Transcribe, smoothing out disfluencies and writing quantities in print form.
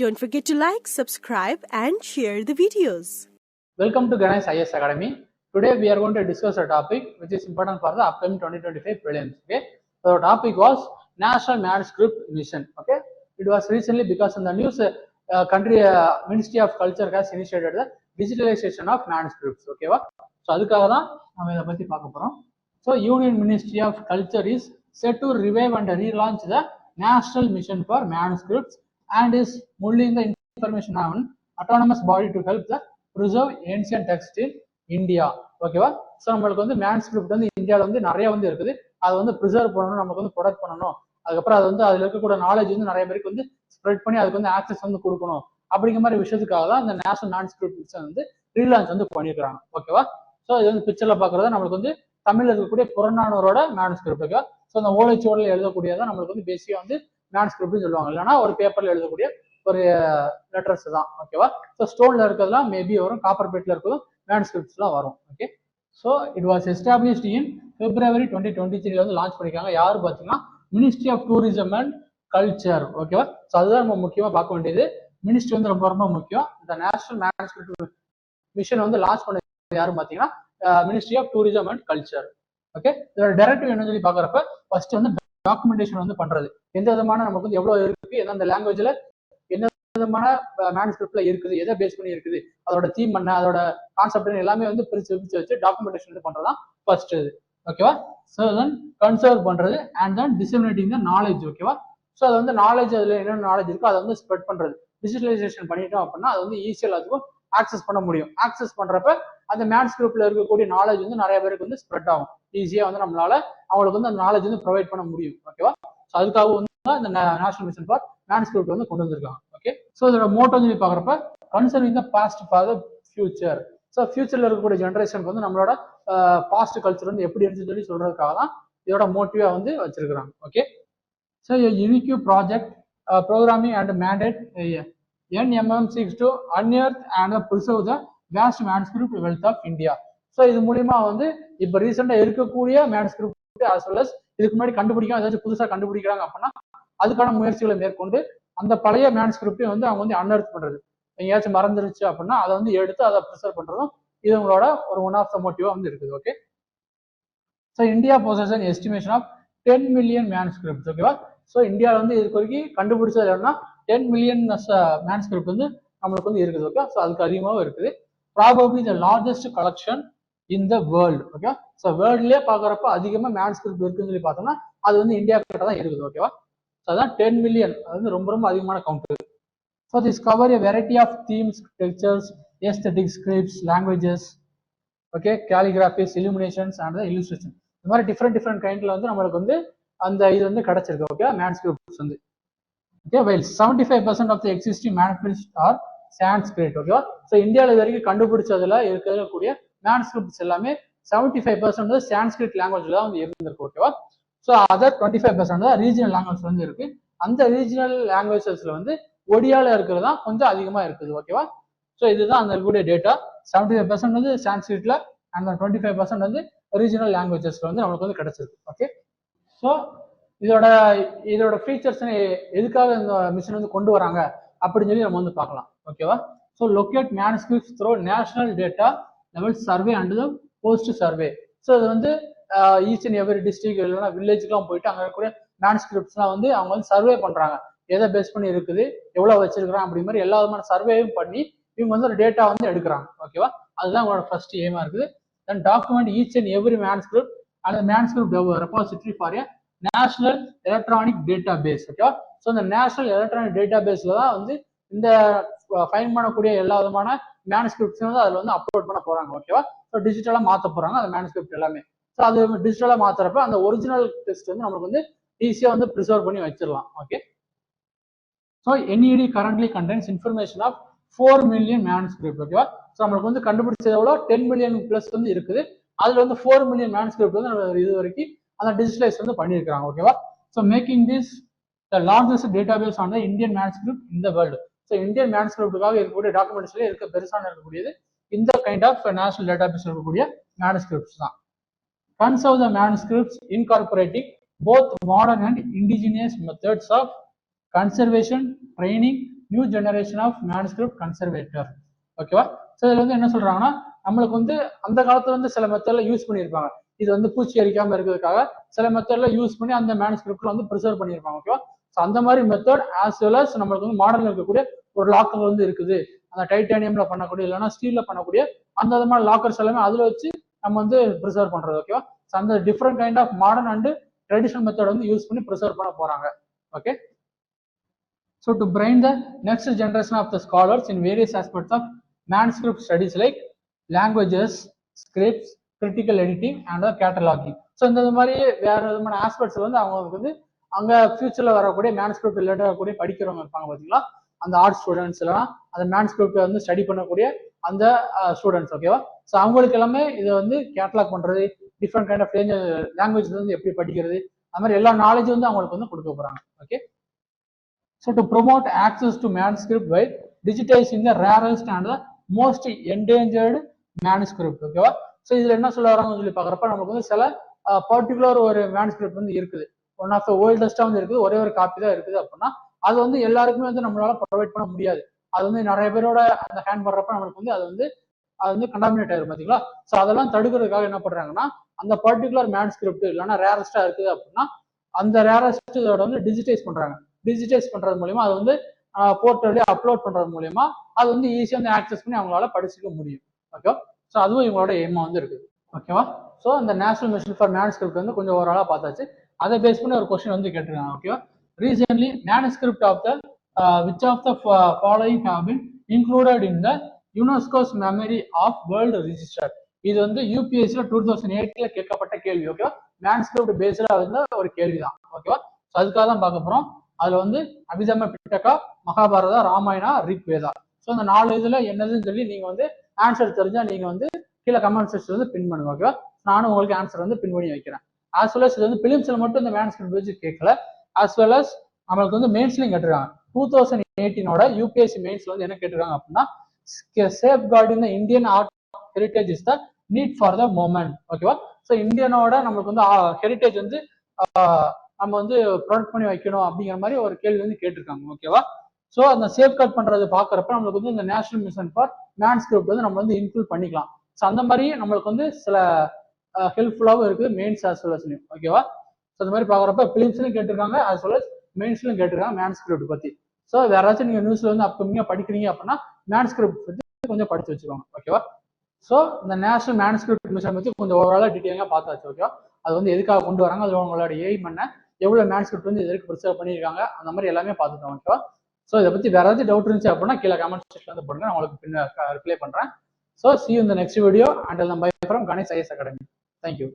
Don't forget to like, subscribe, and share the videos. Welcome to Ganesh IS Academy. Today we are going to discuss a topic which is important for the upcoming 2025 prelims. Okay, so the topic was National Manuscript Mission. Okay, it was recently because in the news, Ministry of Culture has initiated the digitalization of manuscripts. Okay, so அதுக்காக தான் நம்ம இதை பத்தி பார்க்க போறோம். So Union Ministry of Culture is set to revive and relaunch the National Mission for Manuscripts and is molding the information on autonomous body to help the preserve ancient text in India. ஓகேவா? So நம்மளுக்கு வந்து manuscript வந்து இந்தியாவில் வந்து நிறைய வந்து இருக்குது. அதை வந்து ப்ரிசர்வ் பண்ணணும், நமக்கு வந்து ப்ரொடக்ட் பண்ணணும். அதுக்கப்புறம் அது வந்து அதில் இருக்கக்கூடிய நாலேஜ் வந்து நிறைய பேருக்கு வந்து ஸ்ப்ரெட் பண்ணி அதுக்கு வந்து ஆக்சஸ் வந்து கொடுக்கணும். அப்படிங்கிற மாதிரி விஷயத்துக்காக தான் இந்த நேஷனல் மேன்ஸ்கிரிப்ட் வந்து ரீலான்ச் வந்து பண்ணியிருக்காங்க. ஓகேவா? ஸோ இது வந்து பிக்சர்ல பாக்குறதா நம்மளுக்கு வந்து தமிழ்ல இருக்கக்கூடிய புறநானூரோட மேனுஸ்கிரிப்ட். ஓகேவா? ஸோ அந்த ஓலைச்சுவடில் எழுதக்கூடியதான் நம்மளுக்கு வந்து பேசிக்கா வந்து மேனுஸ்கிரிப்ட்னு சொல்லுவாங்க. இல்லைன்னா ஒரு பேப்பர்ல எழுதக்கூடிய ஒரு லெட்டர்ஸ் தான். ஓகேவா? ஸோ ஸ்டோன்ல இருக்கிறதுலாம் மேபி வரும், காப்பர் பிளேட்ல இருக்கிறதும் மேனுஸ்கிரிப்ட்ஸ்லாம் வரும். Okay, so it was established in February 2023 வந்து லான்ச் பண்ணிருக்காங்க. யாரு பார்த்தீங்கன்னா ministry of tourism and culture. ஓகேவா? ஸோ அதுதான் நம்ம முக்கியமா பார்க்க வேண்டியது. மினிஸ்ட்ரி வந்து ரொம்ப ரொம்ப முக்கியம். இந்த நேஷனல் மேனுஸ்கிரிப்ட் மிஷன் வந்து லான்ச் பண்ண யாரும் பார்த்தீங்கன்னா ministry of tourism and culture. Okay, இதோட டைரக்டிவ் என்ன சொல்லி பாக்குறப்ப ஃபர்ஸ்ட் வந்து டாக்குமெண்டேஷன் வந்து பண்றது. எந்த விதமான நமக்கு வந்து எவ்வளவு இருக்கு, எந்தெந்த லாங்குவேஜ்ல என்ன விதமான மேனுஸ்கிரிப்ட்ல இருக்குது, எதை பேஸ் பண்ணி இருக்குது, அதோட தீம் என்ன, அதோட கான்செப்ட் எல்லாமே வந்து பிரிச்சு வச்சு டாக்குமெண்டேஷன் பண்றதுதான் ஃபர்ஸ்ட் இது. ஓகேவா? ஸோ தென் கன்சர்வ் பண்றது அண்ட் தென் டிசமினேட்டிங் த நாலேஜ். ஓகேவா? ஸோ அது வந்து நாலேஜ், அதுல என்னென்ன நாலேஜ் இருக்கோ அதை வந்து ஸ்ப்ரெட் பண்றது. டிஜிட்டலைசேஷன் பண்ணிட்டோம் அப்படின்னா அது வந்து ஈஸியா எல்லாத்துக்கும் ஆக்சஸ் பண்ண முடியும். ஆக்சஸ் பண்றப்ப அந்த மேனுஸ்கிரிப்ட்ல இருக்கக்கூடிய நாலேஜ் வந்து நிறைய பேருக்கு வந்து ஸ்ப்ரெட் ஆகும். ஈஸியா வந்து நம்மளால அவங்களுக்கு வந்து அந்த நாலேஜ் வந்து ப்ரொவைட் பண்ண முடியும். ஓகேவா? ஸோ அதுக்காக வந்து இந்த நேஷனல் மிஷன் ஃபார் மேனுஸ்கிரிப்ட் வந்து கொண்டு வந்திருக்காங்க. ஓகே, ஸோ இதோட மோட்டோ சொல்லி பாக்குறப்ப conserving the past for the future. So ஃபியூச்சர்ல இருக்கக்கூடிய ஜென்ரேஷனுக்கு வந்து நம்மளோட பாஸ்ட் கல்ச்சர் வந்து எப்படி இருந்துச்சு சொல்லி சொல்றதுக்காக தான் இதோட மோட்டிவா வந்து வச்சிருக்கிறாங்க. Okay, so unique project programming and mandate NMM seeks to unearth and preserve the vast manuscript wealth of India. So இது மூலியமா வந்து இப்ப ரீசெண்டா இருக்கக்கூடிய மேனுஸ்கிரிப்ட் as well as இதுக்கு முன்னாடி கண்டுபிடிக்காம ஏதாச்சும் புதுசா கண்டுபிடிக்கிறாங்க அப்படின்னா அதுக்கான முயற்சிகளை மேற்கொண்டு அந்த பழைய மேனுஸ்கிரிப்டையும் வந்து அவங்க வந்து அன்அர்த் பண்றது. எங்கேயாச்சும் மறந்துருச்சு அப்படின்னா அதை வந்து எடுத்து அதை ப்ரிசர்வ் பண்றதும் இது உங்களோட ஒரு ஒன் ஆஃப் த மோட்டிவா வந்து இருக்குது. Okay, so India possess an estimation of 10 million manuscripts. ஓகேவா? ஸோ இந்தியாவில் வந்து இது வரைக்கும் கண்டுபிடிச்சது என்னன்னா 10 million மேனுஸ்கிரிப்ட் வந்து நம்மளுக்கு வந்து இருக்குது. ஓகே, ஸோ அதுக்கு அதிகமாகவும் இருக்குது. Probably the largest collection in the world. Okay, so வேர்ல்ட்லேயே பார்க்குறப்ப அதிகமாக மேனுஸ்கிரிப்ட் இருக்குன்னு சொல்லி பார்த்தோம்னா அது வந்து இந்தியா கிட்ட தான் இருக்குது. ஓகேவா? ஸோ அதான் 10 million, அது வந்து ரொம்ப ரொம்ப அதிகமான count. So this cover a variety of themes, textures, aesthetics, scripts, languages, okay, calligraphies, illuminations and illustration. இந்த மாதிரி டிஃப்ரெண்ட் கைண்ட்ல வந்து நம்மளுக்கு வந்து அந்த இது வந்து கிடைச்சிருக்கு. ஓகே, மேனுஸ்கிரிப்ட்ஸ் வந்து. Okay, well 75% of the existing manuscripts are Sanskrit. ஓகேவா? ஸோ இந்தியாவில் இது வரைக்கும் கண்டுபிடிச்சதுல இருக்கக்கூடிய மேனுஸ்கிரிப்ட்ஸ் எல்லாமே 75% வந்து சான்ஸ்கிரிட் லாங்குவேஜ்ல தான் வந்து இருந்திருக்கு. ஓகேவா? ஸோ அதர் 25% தான் ரீஜனல் லாங்குவேஜ் வந்து இருக்கு. அந்த ரீஜனல் லாங்குவேஜஸ்ல வந்து ஒடியால இருக்கிறது தான் கொஞ்சம் அதிகமா இருக்குது. ஓகேவா? ஸோ இதுதான் அந்த இருக்கக்கூடிய டேட்டா. 75% வந்து சான்ஸ்கிரிட்ல அந்த 25% வந்து ரீஜனல் லாங்குவேஜஸ்ல வந்து நம்மளுக்கு வந்து கிடைச்சிருக்கு. ஓகே, ஸோ இதோட ஃபீச்சர்ஸ் எதுக்காக இந்த மிஷன் வந்து கொண்டு வராங்க அப்படின்னு சொல்லி நம்ம வந்து பார்க்கலாம். ஓகேவா? So locate manuscripts through national data level survey and the post survey. So இது வந்து ஈச் அண்ட் எவரி டிஸ்ட்ரிக்ட் இல்லைன்னா வில்லேஜுக்குலாம் போயிட்டு அங்கே இருக்கக்கூடிய மேனுஸ்கிரிப்ட்ஸ்லாம் வந்து அவங்க வந்து சர்வே பண்றாங்க. எதை பேஸ் பண்ணி இருக்குது, எவ்வளவு வச்சிருக்கிறாங்க, அப்படி மாதிரி எல்லா விதமான சர்வேயும் பண்ணி இவங்க வந்து ஒரு டேட்டா வந்து எடுக்கிறாங்க. ஓகேவா? அதுதான் உங்களோட ஃபர்ஸ்ட் எய்மா இருக்குது. Then document each and every manuscript and manuscript repository for a national electronic data base. ஓகேவா? ஸோ இந்த நேஷனல் எலக்ட்ரானிக் டேட்டா பேஸ்ல தான் வந்து இந்த ஃபைன் பண்ணக்கூடிய எல்லா விதமான மேனுஸ்கிரிப்ட்ஸும் வந்து அதில் வந்து அப்லோட் பண்ண போறாங்க. ஓகேவா? ஸோ டிஜிட்டலாக மாற்ற போறாங்க அந்த மேனுஸ்கிரிப்ட் எல்லாமே. ஸோ அது டிஜிட்டலாக மாத்துறப்ப அந்த ஒரிஜினல் டெக்ஸ்ட் வந்து நம்மளுக்கு வந்து ஈஸியா வந்து ப்ரிசர்வ் பண்ணி வச்சிடலாம். Okay, so NED currently contains information of 4 million manuscript. ஓகேவா? ஸோ நம்மளுக்கு வந்து கண்டுபிடிச்சது எவ்வளோ 10 million பிளஸ் வந்து இருக்குது. அதுல வந்து 4 million மேனுஸ்கிரிப்ட் வந்து நம்ம இது வரைக்கும் அந்த டிஜிட்டலைஸ் வந்து பண்ணியிருக்காங்க. ஓகேவா? So making this the largest database on the Indian manuscript in the world. So Indian மேனுஸ்கிரிப்டுக்காக இருக்கக்கூடிய டாக்குமெண்ட்ஸ்லேயே இருக்க பெருசான இருக்கக்கூடியது இந்த கைண்ட் ஆஃப் நேஷனல் டேட்டாபேஸ் இருக்கக்கூடிய மேனுஸ்கிரிப்ட்ஸ் தான். Conserve the manuscripts incorporating both modern and indigenous methods of conservation, training, new generation of manuscript conservator. ஓகேவா? ஸோ இதில் வந்து என்ன சொல்றாங்கன்னா, நம்மளுக்கு வந்து அந்த காலத்துல வந்து சில மெத்தட்ல யூஸ் பண்ணியிருப்பாங்க. இது வந்து பூச்சி அரிக்காம இருக்கிறதுக்காக சில மெத்தட்ல யூஸ் பண்ணி அந்த மேனுஸ்கிரிப்ட்ல வந்து ப்ரிசர்வ் பண்ணியிருப்பாங்க. ஓகேவா? ஸோ அந்த மாதிரி மெத்தட் ஆஸ் வெல் அஸ் நம்மளுக்கு வந்து மாடர்ன்ல இருக்கக்கூடிய ஒரு லாக்கர் வந்து இருக்குது. அந்த டைட்டானியம்ல பண்ணக்கூடிய இல்லைன்னா ஸ்டீல்ல பண்ணக்கூடிய அந்த விதமான லாக்கர்ஸ் எல்லாமே அதுல வச்சு நம்ம வந்து ப்ரிசர்வ் பண்றது. ஓகேவா? ஸோ அந்த different kind of modern and traditional method வந்து யூஸ் பண்ணி ப்ரிசர்வ் பண்ண போறாங்க. Okay. So to bring the next generation of the scholars in various aspects of manuscript studies like languages, scripts, critical editing and cataloging. So இந்த மாதிரி வேற விதமான ஆஸ்பெக்ட்ஸ்ல வந்து அவங்களுக்கு வந்து அங்க ஃபியூச்சர்ல வரக்கூடிய மேனுஸ்கிரிப்ட் ரிலேட்டட் வரக்கூடிய படிக்கிறவங்க இருப்பாங்க பார்த்தீங்களா, அந்த ஆர்ட் ஸ்டூடெண்ட்ஸ் எல்லாம் அந்த மேனுஸ்கிரிப்ட் வந்து ஸ்டடி பண்ணக்கூடிய அந்த ஸ்டூடெண்ட்ஸ். ஓகேவா? ஸோ அவங்களுக்கு எல்லாமே இதை வந்து கேட்டலாக் பண்றது, டிஃப்ரெண்ட் கைண்ட் ஆஃப் லாங்குவேஜ் வந்து எப்படி படிக்கிறது, அது மாதிரி எல்லா நாலேஜ் வந்து அவங்களுக்கு வந்து கொடுக்க போறாங்க. Okay. So to promote access to manuscript by digitizing the rarest and the most endangered manuscript. ஓகேவா? ஸோ இதுல என்ன சொல்ல வராங்கன்னு சொல்லி பாக்குறப்ப நமக்கு வந்து சில பர்டிகுலர் ஒரு மேனுஸ்கிரிப்ட் வந்து இருக்குது, ஒன் ஆஃப் த ஓல்டஸ்டா வந்து இருக்குது, ஒரே ஒரு காப்பி தான் இருக்குது அப்படின்னா அது வந்து எல்லாருக்குமே வந்து நம்மளால ப்ரொவைட் பண்ண முடியாது. அது வந்து நிறைய பேரோட அந்த ஹேண்ட் பண்றப்ப நம்மளுக்கு வந்து அது வந்து கண்டாமினேட் ஆயிரும் பாத்தீங்களா. ஸோ அதெல்லாம் தடுக்கிறதுக்காக என்ன பண்றாங்கன்னா, அந்த பர்டிகுலர் மேனுஸ்கிரிப்ட் இல்லைன்னா ரேரஸ்டா இருக்குது அப்படின்னா அந்த ரேரஸ்ட் இதோட வந்து டிஜிட்டைஸ் பண்றாங்க. டிஜிட்டைஸ் பண்றது மூலியமா அது வந்து போர்ட்டல்ல அப்லோட் பண்றது மூலியமா அது வந்து ஈஸியா வந்து ஆக்சஸ் பண்ணி அவங்களால படிச்சுக்க முடியும். ஓகேவா? ஸோ அதுவும் இவங்களோட எய்மா வந்து இருக்குது. ஓகேவா? ஸோ இந்த நேஷனல் மிஷன் ஃபார் மேனுஸ்கிரிப்ட் வந்து கொஞ்சம் ஓவராலா பார்த்தாச்சு. அதை பேஸ் பண்ணி ஒரு கொஸ்டின் வந்து கேட்டிருக்காங்க. ஓகேவா? Recently manuscript of the which of the following have been included in the UNESCO's memory of world register. இது வந்து யூபிஎஸ்சில 2008 கேட்கப்பட்ட கேள்வி. ஓகேவா? மேனுஸ்கிரிப்ட் பேஸ்டா வந்து ஒரு கேள்விதான். ஓகேவா? ஸோ அதுக்காக தான் பார்க்க போறோம். அதுல வந்து அபிதம பிட்டகா, மகாபாரதா, ராமாயணா, ரிக் வேதா. ஸோ இந்த 4 இதுல என்னதுன்னு சொல்லி நீங்க வந்து ஆன்சர் தெரிஞ்சா நீங்க வந்து கீழே கமெண்ட் செக்ஷன் வந்து பின் பண்ணுங்க. ஓகேவா? நானும் உங்களுக்கு ஆன்சர் வந்து பின் பண்ணி வைக்கிறேன். ஆஸ் வெல் அஸ் இது வந்து பிலிம்ஸ்ல மட்டும் இந்த மேனுஸ்கிரிப்ட் வச்சு கேட்கல, ஆஸ் வெல் அஸ் நம்மளுக்கு வந்து மெயின்ஸ்லயும் கேட்டிருக்காங்க. 2018 யூபிஎஸ்சி மெயின்ஸ்ல வந்து என்ன கேட்டிருக்காங்க அப்படின்னா, safe guarding the Indian art heritage is the need for the moment. ஓகேவா? ஸோ இந்தியனோட நம்மளுக்கு வந்து ஹெரிட்டேஜ் வந்து நம்ம வந்து ப்ரொடெக்ட் பண்ணி வைக்கணும் அப்படிங்கிற மாதிரி ஒரு கேள்வி வந்து கேட்டிருக்காங்க. ஓகேவா? ஸோ அந்த சேஃப் கார்ட் பண்றது பாக்குறப்ப நம்மளுக்கு வந்து இந்த நேஷனல் மிஷன் ஃபார் மேனுஸ்கிரிப்ட் வந்து நம்ம வந்து இன்க்ளூட் பண்ணிக்கலாம். ஸோ அந்த மாதிரி நம்மளுக்கு வந்து சில ஹெல்ப்ஃபுல்லாகவும் இருக்குது மெயின்ஸ் ஆஸ் வெல் அஸ். ஓகேவா? ஸோ அந்த மாதிரி பாக்குறப்ப பிலிம்ஸ்லையும் கேட்டிருக்காங்க, ஆஸ் வெல் அஸ் மெயின்ஸ்லையும் கேட்டிருக்காங்க மேனுஸ்கிரிப்ட் பத்தி. ஸோ வேற ஏதாச்சும் நீங்க நியூஸ்ல வந்து அப்கமிங்கா படிக்கிறீங்க அப்படின்னா மேனுஸ்கிரிப்ட் பத்தி கொஞ்சம் படிச்சு வச்சுக்கோங்க. ஓகேவா? ஸோ இந்த நேஷனல் மேனுஸ்கிரிப்ட் மிஷன் பத்தி கொஞ்சம் ஓவராலா டீட்டெயிலாக பார்த்தாச்சு. ஓகேவா? அது வந்து எதுக்காக கொண்டு வராங்க, அது உங்களோட எய்ம் என்ன, எவ்வளவு மேனுஸ்கிரிப்ட் வந்து எதுக்கு ப்ரிசர்வ் பண்ணியிருக்காங்க, அந்த மாதிரி எல்லாமே பார்த்துட்டோம். ஓகேவா? ஸோ இதை பத்தி வேற ஏதாச்சும் டவுட் இருந்துச்சு அப்படின்னா கீழே கமெண்ட் செக்ஷன்ல வந்து போடுங்க, நான் உங்களுக்கு ரிப்ளை பண்றேன். So see you in the next video. Until then, bye from Ganesh IAS Academy. Thank you.